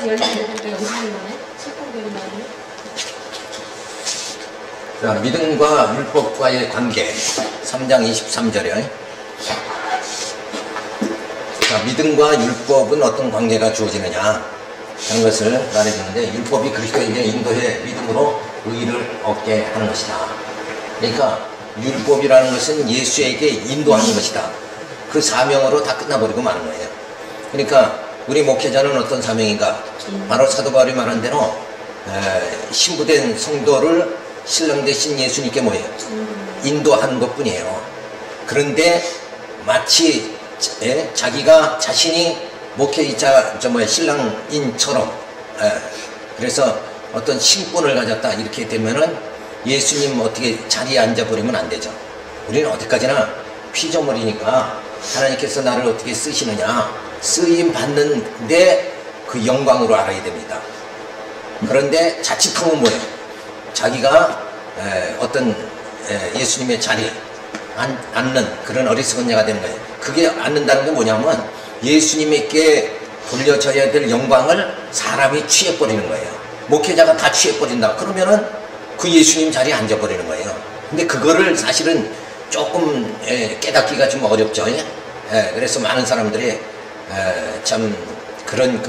열리는데 무슨 말이야? 실패되는 말이야? 자, 믿음과 율법과의 관계 3장 23절이요. 자, 믿음과 율법은 어떤 관계가 주어지느냐 하는 것을 말해주는데, 율법이 그리스도에게 인도해 믿음으로 의를 얻게 하는 것이다. 그러니까 율법이라는 것은 예수에게 인도하는 것이다. 그 사명으로 다 끝나버리고 마는 거예요. 그러니까 우리 목회자는 어떤 사명인가? 바로 사도 바울이 말한 대로 신부된 성도를 신랑 되신 예수님께 뭐예요? 인도하는 것뿐이에요. 그런데 마치 자기가 자신이 목회자 신랑인처럼 그래서 어떤 신분을 가졌다 이렇게 되면은 예수님 어떻게 자리에 앉아버리면 안 되죠. 우리는 어디까지나 피조물이니까 하나님께서 나를 어떻게 쓰시느냐, 쓰임 받는데 그 영광으로 알아야 됩니다. 그런데 자칫하면 뭐예요? 자기가 어떤 예수님의 자리에 앉는 그런 어리석은 자가 되는 거예요. 그게 앉는다는 게 뭐냐면 예수님에게 돌려져야 될 영광을 사람이 취해버리는 거예요. 목회자가 다 취해버린다 그러면은 그 예수님 자리에 앉아버리는 거예요. 근데 그거를 사실은 조금 깨닫기가 좀 어렵죠. 그래서 많은 사람들이 참 그런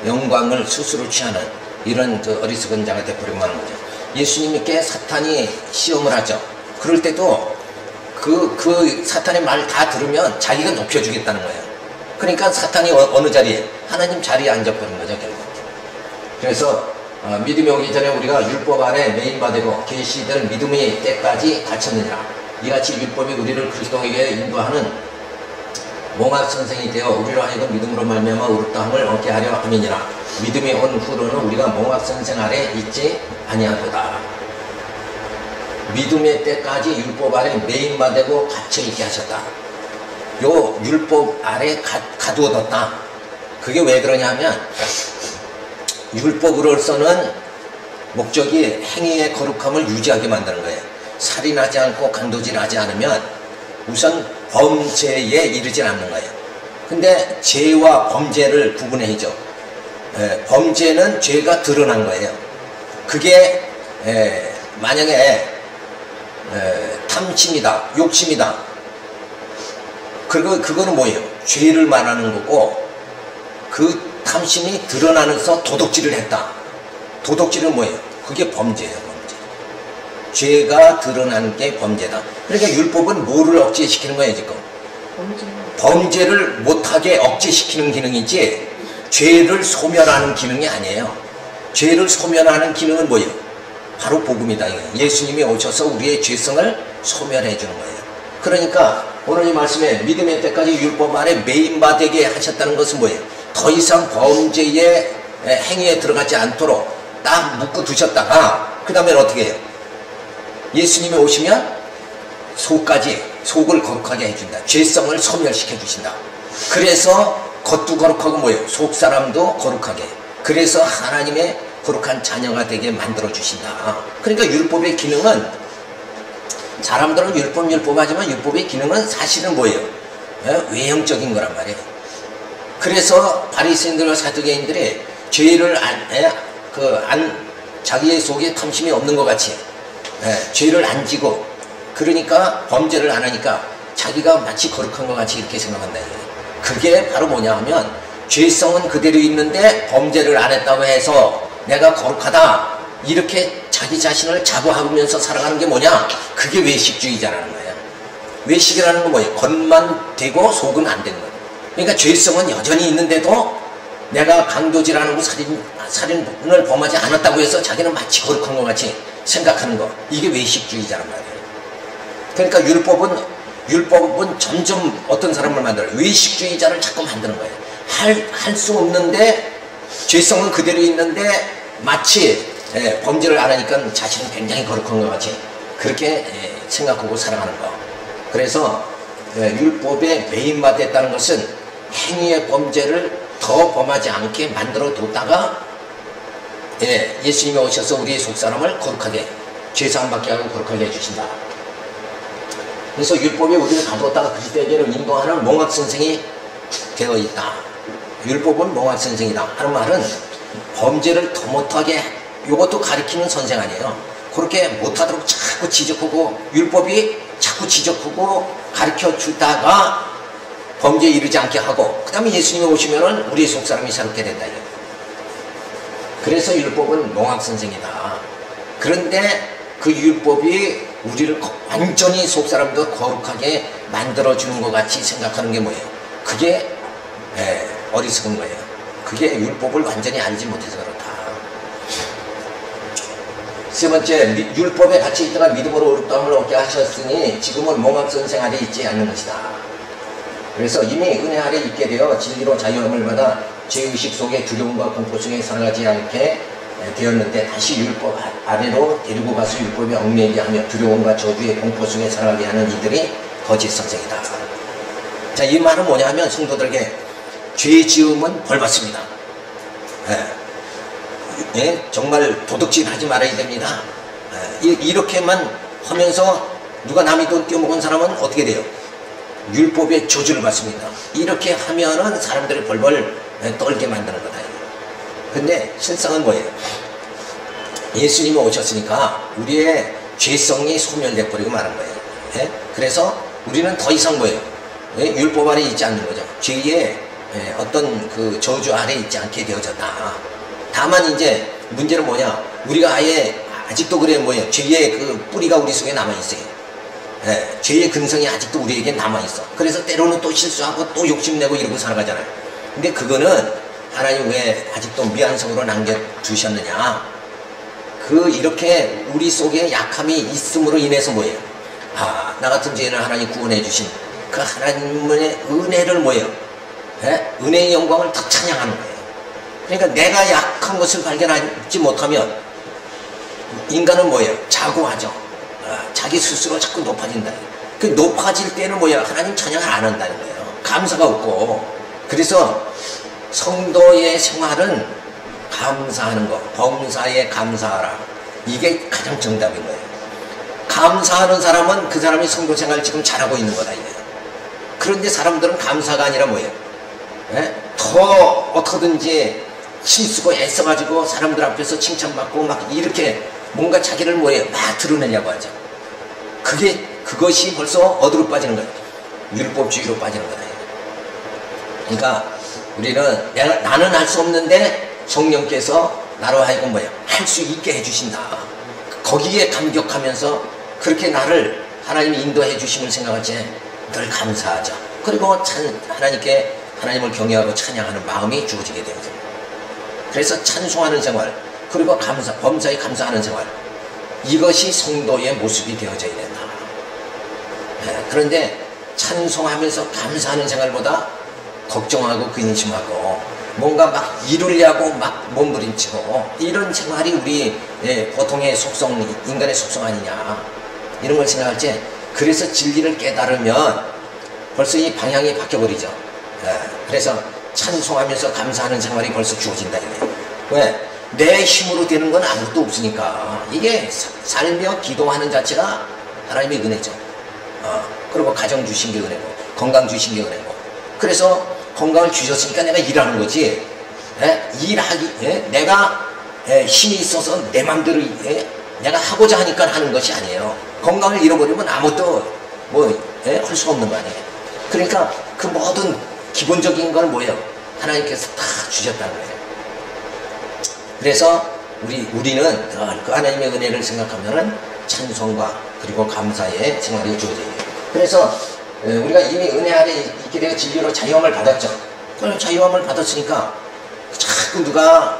영광을 스스로 취하는 이런 어리석은 자가 되어버리고 마는 거죠. 예수님께 사탄이 시험을 하죠. 그럴 때도 그 사탄의 말 다 들으면 자기가 높여주겠다는 거예요. 그러니까 사탄이 어느 자리에? 하나님 자리에 앉아버린 거죠, 결국. 그래서 믿음이 오기 전에 우리가 율법 아래 매인받고 계시될 믿음의 때까지 갇혔느니라. 이같이 율법이 우리를 그리스도에게 인도하는 몽학 선생이 되어 우리로 하여금 믿음으로 말미암아 의롭다함을 얻게 하려 함이니라. 믿음이 온 후로는 우리가 몽학 선생 아래 있지 아니하도다. 믿음의 때까지 율법 아래 매인받고 갇혀있게 하셨다. 요 율법 아래 가두어뒀다. 그게 왜 그러냐면 율법으로서는 목적이 행위의 거룩함을 유지하게 만드는 거예요. 살인하지 않고 강도질하지 않으면 우선 범죄에 이르질 않는 거예요. 근데 죄와 범죄를 구분해야죠. 범죄는 죄가 드러난 거예요. 그게 만약에 탐심이다, 욕심이다. 그거는 뭐예요? 죄를 말하는 거고, 그 탐심이 드러나면서 도둑질을 했다. 도둑질은 뭐예요? 그게 범죄예요, 범죄. 죄가 드러난 게 범죄다. 그러니까 율법은 뭐를 억제시키는 거예요, 지금? 범죄를 못하게 억제시키는 기능이지, 죄를 소멸하는 기능이 아니에요. 죄를 소멸하는 기능은 뭐예요? 바로 복음이다. 예수님이 오셔서 우리의 죄성을 소멸해 주는 거예요. 그러니까 오늘 이 말씀에 믿음의 때까지 율법 아래 매인받게 하셨다는 것은 뭐예요? 더 이상 범죄의 행위에 들어가지 않도록 딱 묶어 두셨다가 그 다음에 어떻게 해요? 예수님이 오시면 속을 거룩하게 해준다. 죄성을 소멸시켜 주신다. 그래서 겉도 거룩하고 뭐예요? 속 사람도 거룩하게. 그래서 하나님의 거룩한 자녀가 되게 만들어 주신다. 그러니까 율법의 기능은, 사람들은 율법 하지만 율법의 기능은 사실은 뭐예요? 외형적인 거란 말이에요. 그래서 바리새인들과 사두개인들이 죄를 자기의 속에 탐심이 없는 것 같이 죄를 안 지고, 그러니까 범죄를 안 하니까 자기가 마치 거룩한 것 같이 이렇게 생각한다. 그게 바로 뭐냐 하면, 죄성은 그대로 있는데 범죄를 안 했다고 해서 내가 거룩하다 이렇게 자기 자신을 자부하면서 살아가는 게 뭐냐? 그게 외식주의자라는 거예요. 외식이라는 건 뭐예요? 겉만 되고 속은 안 되는 거예요. 그러니까 죄성은 여전히 있는데도 내가 강도질하는 거, 살인을 범하지 않았다고 해서 자기는 마치 거룩한 것 같이 생각하는 거, 이게 외식주의자란 말이에요. 그러니까 율법은 점점 어떤 사람을 만들어요? 외식주의자를 자꾸 만드는 거예요. 할 수 없는데, 죄성은 그대로 있는데 마치 범죄를 안 하니까 자신은 굉장히 거룩한 것 같이 그렇게 생각하고 살아가는 거. 그래서 율법에 매인받았다는 것은 행위의 범죄를 더 범하지 않게 만들어 뒀다가 예수님이 오셔서 우리의 속사람을 거룩하게, 죄사함 받게 하고 거룩하게 해주신다. 그래서 율법이 우리를 가두었다가 그리스도에게로 인도하는 몽학 선생이 되어 있다. 율법은 몽학 선생이다 하는 말은 범죄를 더 못하게 이것도 가르치는 선생 아니에요. 그렇게 못하도록 자꾸 지적하고 율법이 자꾸 지적하고 가르쳐 주다가 범죄에 이르지 않게 하고 그 다음에 예수님이 오시면은 우리의 속사람이 새롭게 된다. 그래서 율법은 몽학 선생이다. 그런데 그 율법이 우리를 완전히 속사람도 거룩하게 만들어주는 것 같이 생각하는 게 뭐예요? 그게 어리석은 거예요. 그게 율법을 완전히 알지 못해서 그렇다. 세 번째, 율법에 갇혀 있다가 믿음으로 의롭다함을 얻게 하셨으니 지금은 몽학 선생 아래 있지 않는 것이다. 그래서 이미 은혜 아래 있게 되어 진리로 자유함을 받아 죄의식 속에 두려움과 공포 속에 살아가지 않게 되었는데 다시 율법 아래로 데리고 가서 율법에 얽매이게 하며 두려움과 저주의 공포 속에 살아가게 하는 이들이 거짓 선생이다. 자, 이 말은 뭐냐 하면 성도들에게 죄 지으면 벌 받습니다. 정말 도둑질 하지 말아야 됩니다. 이렇게만 하면서 누가 남의 돈 떼어먹은 사람은 어떻게 돼요? 율법의 저주를 받습니다. 이렇게 하면은 사람들이 벌벌 떨게 만드는 거다. 근데 실상은 뭐예요? 예수님이 오셨으니까 우리의 죄성이 소멸돼 버리고 마는 거예요. 그래서 우리는 더 이상 뭐예요? 율법 아래 있지 않는 거죠. 죄의 어떤 그 저주 아래 있지 않게 되어졌다. 다만 이제 문제는 뭐냐? 우리가 아예 아직도 그래 뭐예요? 죄의 그 뿌리가 우리 속에 남아 있어요. 죄의 근성이 아직도 우리에게 남아 있어. 그래서 때로는 또 실수하고 또 욕심내고 이러고 살아가잖아요. 근데 그거는 하나님 왜 아직도 미완성으로 남겨두셨느냐? 이렇게 우리 속에 약함이 있음으로 인해서 뭐예요? 나 같은 죄인을 하나님 구원해 주신 그 하나님의 은혜를 뭐예요? 은혜의 영광을 더 찬양하는 거예요. 그러니까 내가 약한 것을 발견하지 못하면 인간은 뭐예요? 자고하죠. 자기 스스로 자꾸 높아진다. 그 높아질 때는 뭐예요? 하나님 찬양을 안 한다는 거예요. 감사가 없고. 그래서 성도의 생활은 감사하는 것, 범사에 감사하라. 이게 가장 정답인 거예요. 감사하는 사람은 그 사람이 성도 생활 지금 잘하고 있는 거다 이거예요. 그런데 사람들은 감사가 아니라 뭐예요? 더 어떻게든지 힘쓰고 애써가지고 사람들 앞에서 칭찬받고 막 이렇게 뭔가 자기를 뭐예요? 막 드러내려고 하죠. 그것이 벌써 어디로 빠지는 거예요? 율법주의로 빠지는 거다. 그러니까 우리는 나는 할 수 없는데 성령께서 나로 하여금 뭐야? 할 수 있게 해주신다. 거기에 감격하면서 그렇게 나를 하나님이 인도해 주심을 생각할 때 늘 감사하죠. 그리고 하나님께 하나님을 경외하고 찬양하는 마음이 주어지게 되죠. 그래서 찬송하는 생활, 그리고 범사에 감사하는 생활, 이것이 성도의 모습이 되어져야 된다. 그런데 찬송하면서 감사하는 생활보다 걱정하고 근심하고 뭔가 막 이루려고 막 몸부림치고 이런 생활이 우리 보통의 속성, 인간의 속성 아니냐 이런 걸 생각할 때, 그래서 진리를 깨달으면 벌써 이 방향이 바뀌어버리죠. 그래서 찬송하면서 감사하는 생활이 벌써 주어진다 이거예요. 왜? 내 힘으로 되는 건 아무것도 없으니까. 이게 살며 기도하는 자체가 하나님의 은혜죠. 그리고 가정 주신 게 은혜고 건강 주신 게 은혜고. 그래서 건강을 주셨으니까 내가 일하는 거지. 내가 힘이 있어서 내 맘대로 내가 하고자 하니까 하는 것이 아니에요. 건강을 잃어버리면 아무것도 할 수가 없는 거 아니에요. 그러니까 그 모든 기본적인 걸 뭐예요? 하나님께서 다 주셨다는 거예요. 그래서 우리는 그 하나님의 은혜를 생각하면은 찬송과 그리고 감사의 생활이 주어져요. 그래서 우리가 이미 은혜 아래 있게 되어 진리로 자유함을 받았죠. 그럼 자유함을 받았으니까 자꾸 누가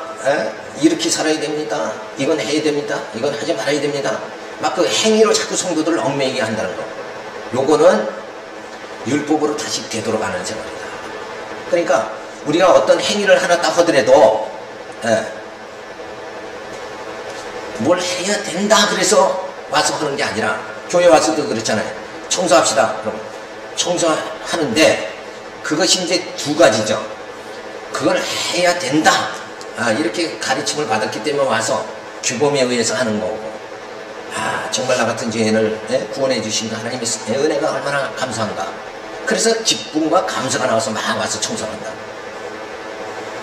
이렇게 살아야 됩니다. 이건 해야 됩니다. 이건 하지 말아야 됩니다. 막 그 행위로 자꾸 성도들을 얽매이게 한다는 거. 요거는 율법으로 다시 되돌아가는 생활이다. 그러니까 우리가 어떤 행위를 하나 딱 하더라도 뭘 해야 된다 그래서 와서 하는 게 아니라, 교회 와서도 그렇잖아요. 청소합시다. 그럼 청소하는데 그것이 이제 두 가지죠. 그걸 해야 된다. 이렇게 가르침을 받았기 때문에 와서 규범에 의해서 하는 거고, 정말 나 같은 죄인을 구원해 주신 하나님의 은혜가 얼마나 감사한가. 그래서 기쁨과 감사가 나와서 막 와서 청소한다.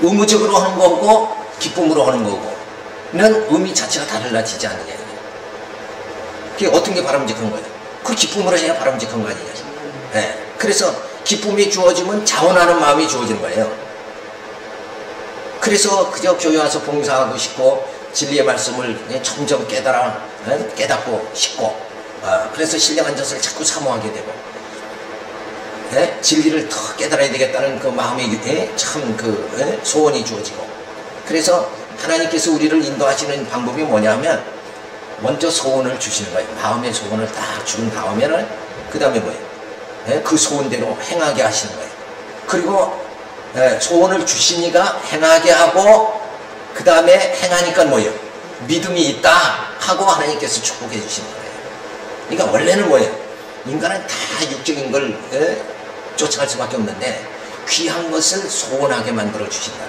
의무적으로 하는 거고 기쁨으로 하는 거고는 의미 자체가 달라지지 않느냐 이게. 그게 어떤 게 바람직한 거예요? 그 기쁨으로 해야 바람직한 거 아니냐. 네. 그래서 기쁨이 주어지면 자원하는 마음이 주어지는 거예요. 그래서 그저 교회 와서 봉사하고 싶고 진리의 말씀을 점점 깨닫고 싶고 그래서 신령한 젖을 자꾸 사모하게 되고 진리를 더 깨달아야 되겠다는 그 마음이 참 그 소원이 주어지고 그래서 하나님께서 우리를 인도하시는 방법이 뭐냐면 먼저 소원을 주시는 거예요. 마음의 소원을 딱 준 다음에는 그 다음에 뭐예요? 그 소원대로 행하게 하시는 거예요. 그리고 소원을 주시니까 행하게 하고 그 다음에 행하니까 뭐예요? 믿음이 있다 하고 하나님께서 축복해 주시는 거예요. 그러니까 원래는 뭐예요? 인간은 다 육적인 걸 쫓아갈 수밖에 없는데 귀한 것을 소원하게 만들어 주신다.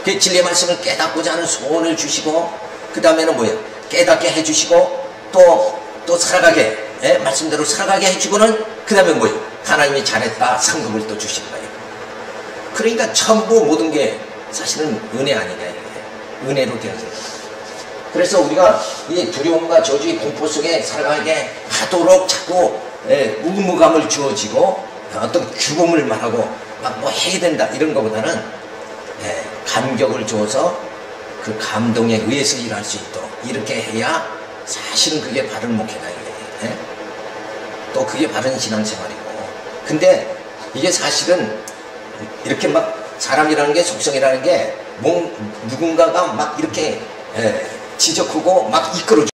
그 진리의 말씀을 깨닫고자 하는 소원을 주시고 그 다음에는 뭐예요? 깨닫게 해주시고 또 살아가게 말씀대로 살아가게 해주고는 그 다음에 뭐예요? 하나님이 잘했다 상급을 또 주시는 거예요. 그러니까 전부 모든 게 사실은 은혜 아니냐 이게 은혜로 되어져 있어요. 그래서 우리가 이 두려움과 저주의 공포 속에 살아가게 하도록 자꾸 의무감을 주어지고 어떤 규범을 말하고 막 뭐 해야 된다 이런 것보다는 감격을 주어서 그 감동에 의해서 일할 수 있도록 이렇게 해야 사실은 그게 바른 목회다 이게. 또 그게 바른 신앙생활이고 근데 이게 사실은 이렇게 막 사람이라는 게 속성이라는 게 누군가가 막 이렇게 지적하고 막 이끌어줘.